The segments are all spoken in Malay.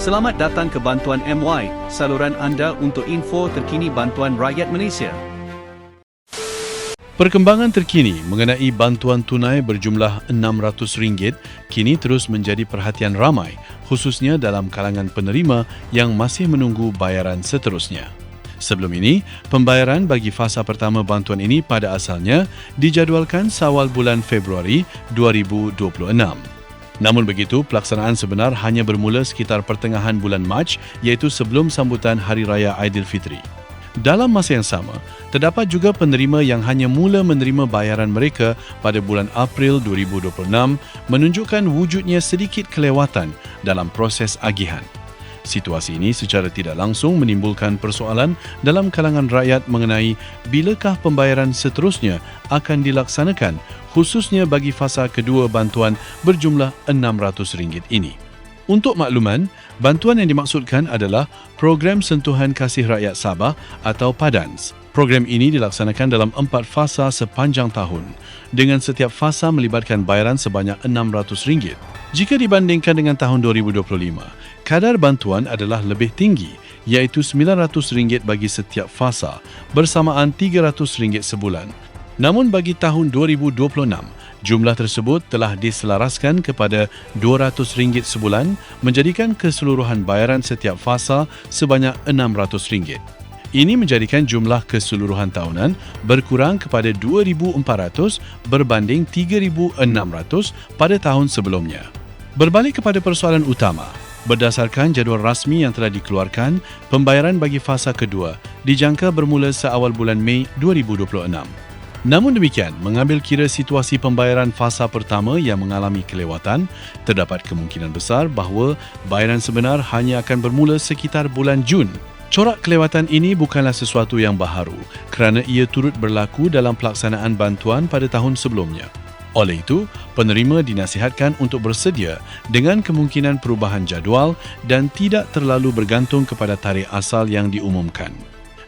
Selamat datang ke Bantuan MY, saluran anda untuk info terkini bantuan rakyat Malaysia. Perkembangan terkini mengenai bantuan tunai berjumlah RM600 kini terus menjadi perhatian ramai, khususnya dalam kalangan penerima yang masih menunggu bayaran seterusnya. Sebelum ini, pembayaran bagi fasa pertama bantuan ini pada asalnya dijadualkan seawal bulan Februari 2026. Namun begitu, pelaksanaan sebenar hanya bermula sekitar pertengahan bulan Mac, iaitu sebelum sambutan Hari Raya Aidilfitri. Dalam masa yang sama, terdapat juga penerima yang hanya mula menerima bayaran mereka pada bulan April 2026 menunjukkan wujudnya sedikit kelewatan dalam proses agihan. Situasi ini secara tidak langsung menimbulkan persoalan dalam kalangan rakyat mengenai bilakah pembayaran seterusnya akan dilaksanakan, khususnya bagi fasa kedua bantuan berjumlah RM600 ini. Untuk makluman, bantuan yang dimaksudkan adalah Program Sentuhan Kasih Rakyat Sabah atau PADANS. Program ini dilaksanakan dalam 4 fasa sepanjang tahun, dengan setiap fasa melibatkan bayaran sebanyak RM600. Jika dibandingkan dengan tahun 2025, kadar bantuan adalah lebih tinggi, iaitu RM900 bagi setiap fasa, bersamaan RM300 sebulan. Namun bagi tahun 2026, jumlah tersebut telah diselaraskan kepada RM200 sebulan, menjadikan keseluruhan bayaran setiap fasa sebanyak RM600. Ini menjadikan jumlah keseluruhan tahunan berkurang kepada RM2,400 berbanding RM3,600 pada tahun sebelumnya. Berbalik kepada persoalan utama, berdasarkan jadual rasmi yang telah dikeluarkan, pembayaran bagi fasa kedua dijangka bermula seawal bulan Mei 2026. Namun demikian, mengambil kira situasi pembayaran fasa pertama yang mengalami kelewatan, terdapat kemungkinan besar bahawa bayaran sebenar hanya akan bermula sekitar bulan Jun. Corak kelewatan ini bukanlah sesuatu yang baharu kerana ia turut berlaku dalam pelaksanaan bantuan pada tahun sebelumnya. Oleh itu, penerima dinasihatkan untuk bersedia dengan kemungkinan perubahan jadual dan tidak terlalu bergantung kepada tarikh asal yang diumumkan.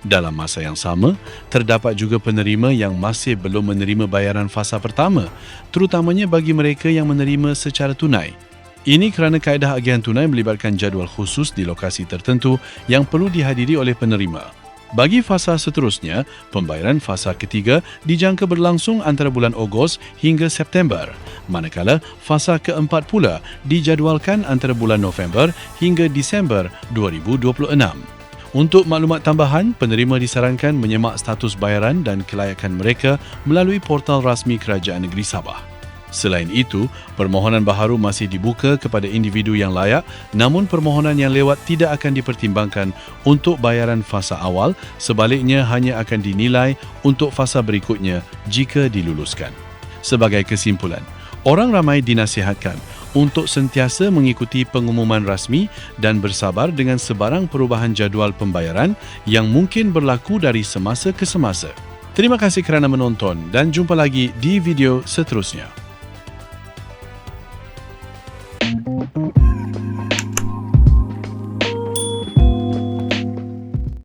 Dalam masa yang sama, terdapat juga penerima yang masih belum menerima bayaran fasa pertama, terutamanya bagi mereka yang menerima secara tunai. Ini kerana kaedah agihan tunai melibatkan jadual khusus di lokasi tertentu yang perlu dihadiri oleh penerima. Bagi fasa seterusnya, pembayaran fasa ketiga dijangka berlangsung antara bulan Ogos hingga September, manakala fasa keempat pula dijadualkan antara bulan November hingga Disember 2026. Untuk maklumat tambahan, penerima disarankan menyemak status bayaran dan kelayakan mereka melalui portal rasmi Kerajaan Negeri Sabah. Selain itu, permohonan baharu masih dibuka kepada individu yang layak, namun permohonan yang lewat tidak akan dipertimbangkan untuk bayaran fasa awal, sebaliknya hanya akan dinilai untuk fasa berikutnya jika diluluskan. Sebagai kesimpulan, orang ramai dinasihatkan untuk sentiasa mengikuti pengumuman rasmi dan bersabar dengan sebarang perubahan jadual pembayaran yang mungkin berlaku dari semasa ke semasa. Terima kasih kerana menonton dan jumpa lagi di video seterusnya.